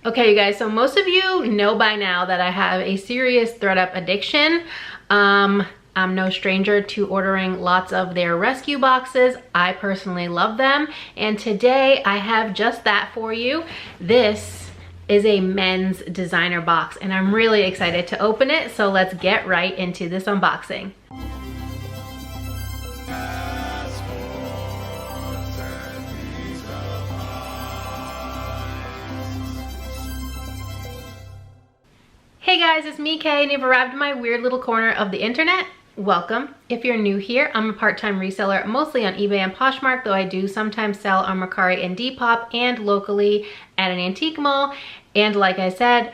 Okay, you guys, so most of you know by now that I have a serious ThredUp addiction. I'm no stranger to ordering lots of their rescue boxes. I personally love them, and today I have just that for you. This is a men's designer box, and I'm really excited to open it, so let's get right into this unboxing. Hey guys, it's me, Kay, and you've arrived in my weird little corner of the internet. Welcome. If you're new here, I'm a part-time reseller, mostly on eBay and Poshmark, though I do sometimes sell on Mercari and Depop and locally at an antique mall. And like I said,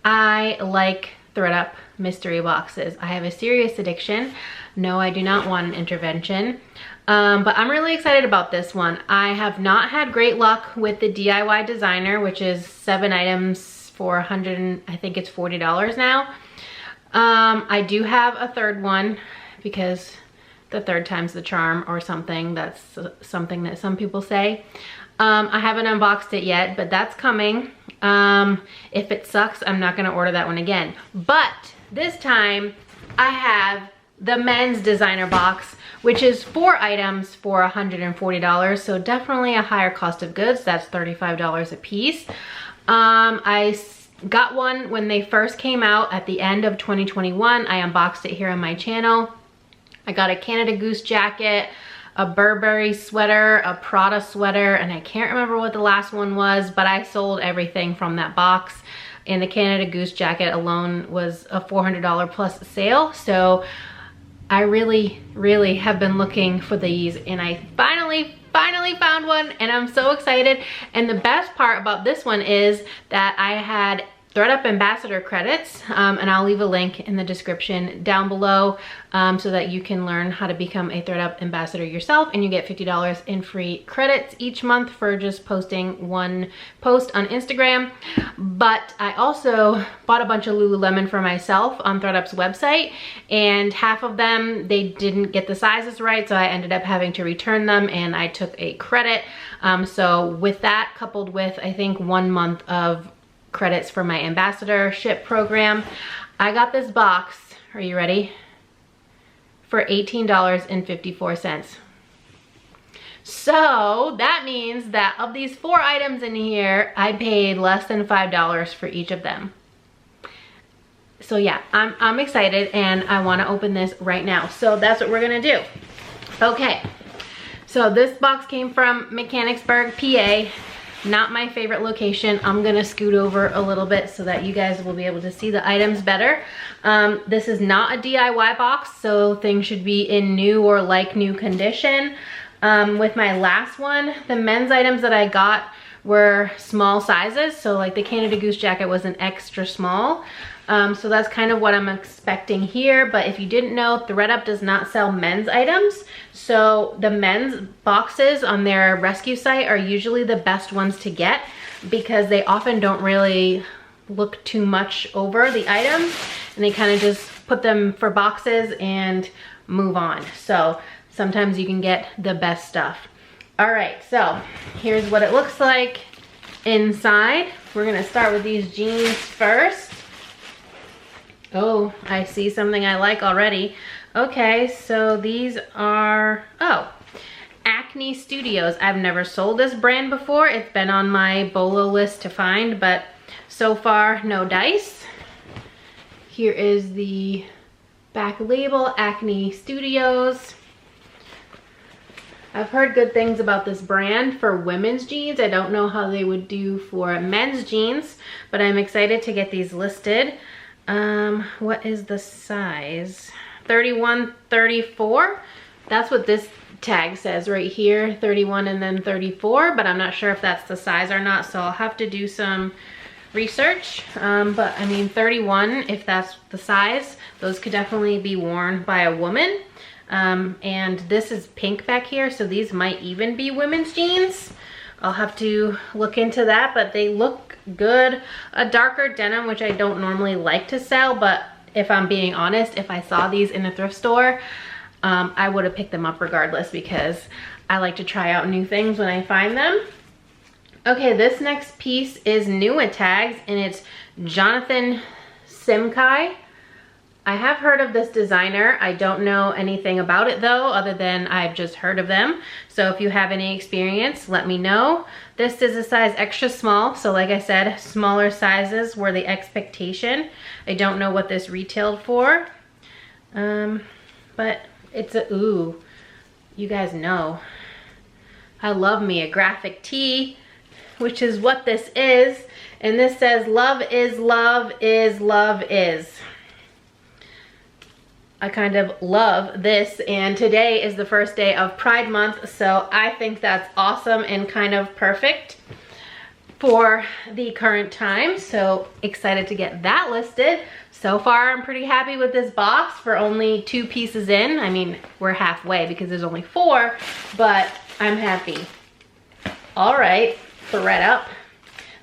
I like ThredUp mystery boxes. I have a serious addiction. No, I do not want an intervention. But I'm really excited about this one. I have not had great luck with the DIY designer, which is 7 items for I think it's $40 now. I do have a third one because the third time's the charm or something. That's something that some people say. I haven't unboxed it yet, but that's coming. If it sucks, I'm not gonna order that one again. But this time I have the men's designer box, which is 4 items for $140. So definitely a higher cost of goods. That's $35 a piece. I got one when they first came out at the end of 2021. I unboxed it here on my channel. I got a Canada Goose jacket, a Burberry sweater, a Prada sweater, and I can't remember what the last one was, but I sold everything from that box. And the Canada Goose jacket alone was a $400 plus sale. So I really have been looking for these, and I finally found one, and I'm so excited. And the best part about this one is that I had ThredUp Ambassador credits, and I'll leave a link in the description down below so that you can learn how to become a ThredUp Ambassador yourself, and you get $50 in free credits each month for just posting one post on Instagram. But I also bought a bunch of Lululemon for myself on ThredUp's website, and half of them, they didn't get the sizes right, so I ended up having to return them, and I took a credit. So with that, coupled with I think 1 month of credits for my ambassadorship program, I got this box, are you ready, for $18.54. So that means that of these 4 items in here, I paid less than $5 for each of them. So yeah, I'm excited, and I want to open this right now. So that's what we're gonna do. Okay, so this box came from Mechanicsburg, PA. Not my favorite location. I'm gonna scoot over a little bit so that you guys will be able to see the items better. This is not a DIY box, so things should be in new or like new condition. With my last one, the men's items that I got were small sizes, so like the Canada Goose jacket was an extra small. So that's kind of what I'm expecting here. But if you didn't know, ThredUp does not sell men's items. So the men's boxes on their rescue site are usually the best ones to get because they often don't really look too much over the items, and they kind of just put them for boxes and move on. So sometimes you can get the best stuff. All right, so here's what it looks like inside. We're gonna start with these jeans first. Oh, I see something I like already. Okay, so these are, oh, Acne Studios. I've never sold this brand before. It's been on my BOLO list to find, but so far, no dice. Here is the back label, Acne Studios. I've heard good things about this brand for women's jeans. I don't know how they would do for men's jeans, but I'm excited to get these listed. What is the size? 31, 34. That's what this tag says right here, 31 and then 34, but I'm not sure if that's the size or not, so I'll have to do some research. But I mean 31, if that's the size, those could definitely be worn by a woman. And this is pink back here, so these might even be women's jeans. I'll have to look into that, but they look good. A darker denim, which I don't normally like to sell, but if I'm being honest, if I saw these in a thrift store, I would have picked them up regardless because I like to try out new things when I find them. Okay, this next piece is new at tags, and it's Jonathan Simkai. I have heard of this designer. I don't know anything about it though, other than I've just heard of them. So if you have any experience, let me know. This is a size extra small. So like I said, smaller sizes were the expectation. I don't know what this retailed for. But it's a, ooh, you guys know. I love me a graphic tee, which is what this is. And this says, love is, love is, love is. I kind of love this, and today is the first day of Pride Month, so I think that's awesome and kind of perfect for the current time. So excited to get that listed. So far, I'm pretty happy with this box for only 2 pieces in. I mean, we're halfway because there's only 4, but I'm happy. All right, ThredUp.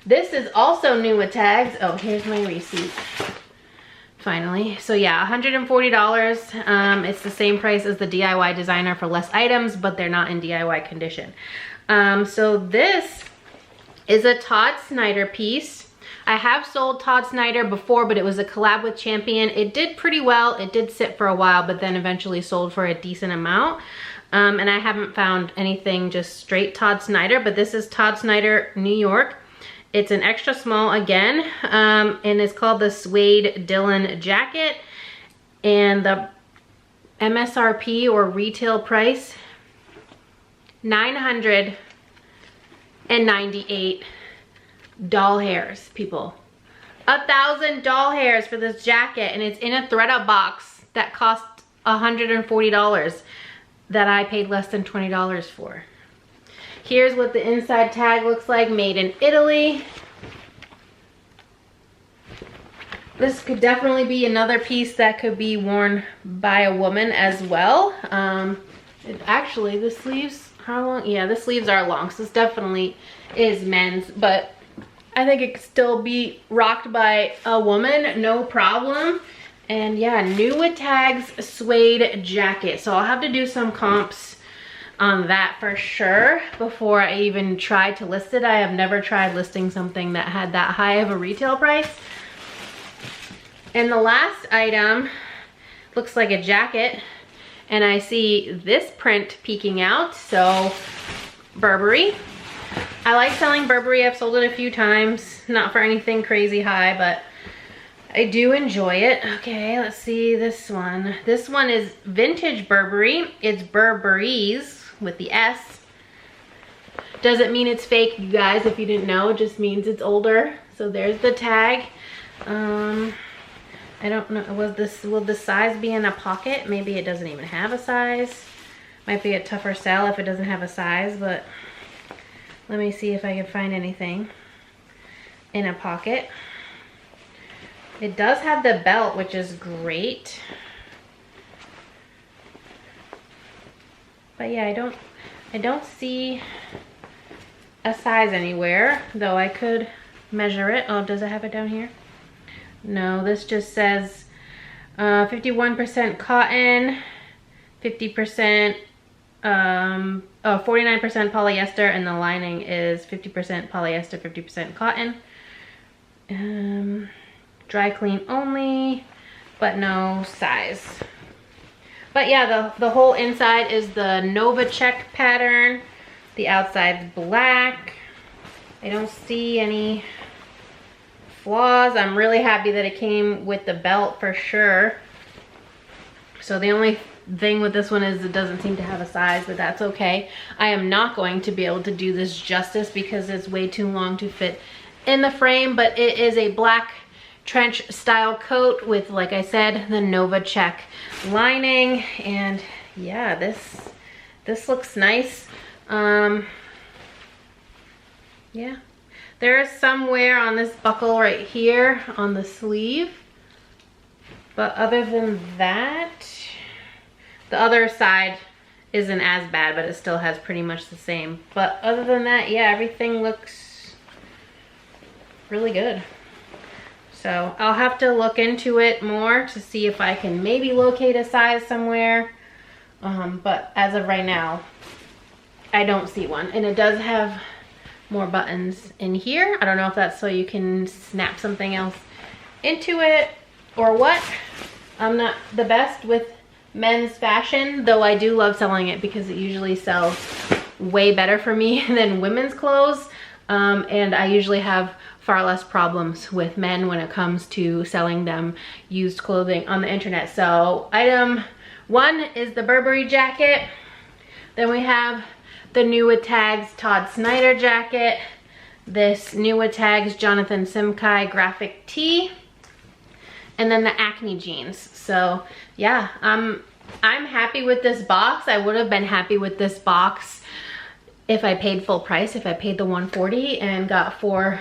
This is also new with tags. Oh, here's my receipt. Finally. So yeah, $140. It's the same price as the DIY designer for less items, but they're not in DIY condition. So this is a Todd Snyder piece. I have sold Todd Snyder before, but it was a collab with Champion. It did pretty well. It did sit for a while, but then eventually sold for a decent amount. And I haven't found anything just straight Todd Snyder, but this is Todd Snyder, New York. It's an extra small again, and it's called the Suede Dylan Jacket. And the MSRP or retail price, $998 doll hairs, people. 1,000 doll hairs for this jacket, and it's in a ThredUp box that cost $140 that I paid less than $20 for. Here's what the inside tag looks like, made in Italy. This could definitely be another piece that could be worn by a woman as well. Actually, the sleeves, how long? Yeah, the sleeves are long, so this definitely is men's, but I think it could still be rocked by a woman, no problem. And yeah, new with tags, suede jacket. So I'll have to do some comps on that for sure before I even try to list it. I have never tried listing something that had that high of a retail price. And the last item looks like a jacket, and I see this print peeking out, so Burberry. I like selling Burberry. I've sold it a few times, not for anything crazy high, but I do enjoy it. Okay, let's see this one. This one is vintage Burberry. It's Burberry's with the S. Doesn't mean it's fake, you guys, if you didn't know. It just means it's older. So there's the tag. I don't know, will the size be in a pocket? Maybe it doesn't even have a size. Might be a tougher sell if it doesn't have a size, but let me see if I can find anything in a pocket. It does have the belt, which is great. But yeah, I don't see a size anywhere, though I could measure it. Oh, does it have it down here? No, this just says 51% cotton, 50%, 49% polyester, and the lining is 50% polyester, 50% cotton. Dry clean only, but no size. But yeah, the whole inside is the Nova check pattern. The outside's black. I don't see any flaws. I'm really happy that it came with the belt for sure. So the only thing with this one is it doesn't seem to have a size, but that's okay. I am not going to be able to do this justice because it's way too long to fit in the frame, but it is a black trench style coat with, like I said, the Nova check lining. And yeah, this looks nice. Yeah, there is some wear on this buckle right here on the sleeve, but other than that, the other side isn't as bad, but it still has pretty much the same. But other than that, yeah, everything looks really good. So I'll have to look into it more to see if I can maybe locate a size somewhere. But as of right now, I don't see one. And it does have more buttons in here. I don't know if that's so you can snap something else into it or what. I'm not the best with men's fashion, though I do love selling it because it usually sells way better for me than women's clothes. And I usually have far less problems with men when it comes to selling them used clothing on the internet. So item 1 is the Burberry jacket. Then we have the New with Tags Todd Snyder jacket. This New with Tags Jonathan Simkai graphic tee. And then the Acne jeans. So yeah, I'm happy with this box. I would have been happy with this box if I paid full price, if I paid the $140 and got 4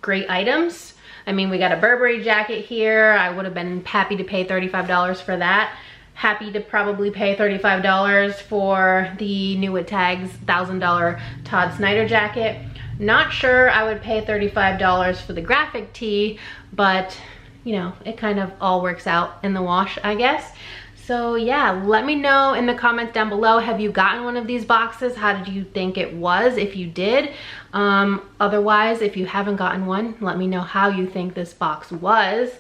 great items. I mean, we got a Burberry jacket here. I would have been happy to pay $35 for that. Happy to probably pay $35 for the New with Tags $1,000 Todd Snyder jacket. Not sure I would pay $35 for the graphic tee, but you know, it kind of all works out in the wash, I guess. So yeah, let me know in the comments down below, have you gotten one of these boxes? How did you think it was, if you did? Otherwise, if you haven't gotten one, let me know how you think this box was.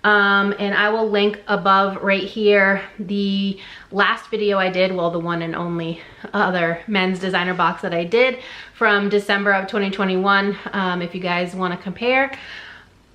And I will link above right here the last video I did, well, the one and only other men's designer box that I did from December of 2021, if you guys want to compare.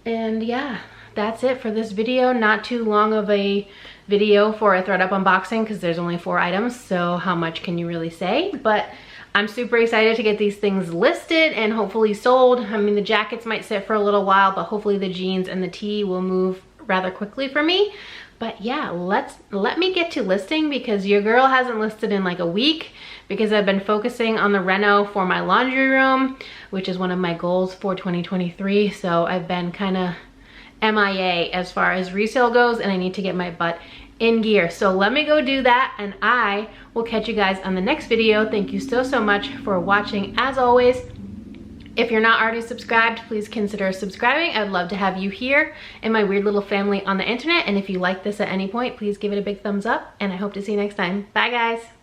And yeah, that's it for this video. Not too long of a video for a ThredUp unboxing because there's only 4 items, so how much can you really say? But I'm super excited to get these things listed and hopefully sold. I mean, the jackets might sit for a little while, but hopefully the jeans and the tee will move rather quickly for me. But yeah, let me get to listing because your girl hasn't listed in like a week because I've been focusing on the reno for my laundry room, which is one of my goals for 2023. So I've been kind of MIA as far as resale goes, and I need to get my butt in gear. So let me go do that, and I will catch you guys on the next video. Thank you so much for watching. As always, if you're not already subscribed, please consider subscribing. I'd love to have you here in my weird little family on the internet. And if you like this at any point, please give it a big thumbs up, and I hope to see you next time. Bye guys.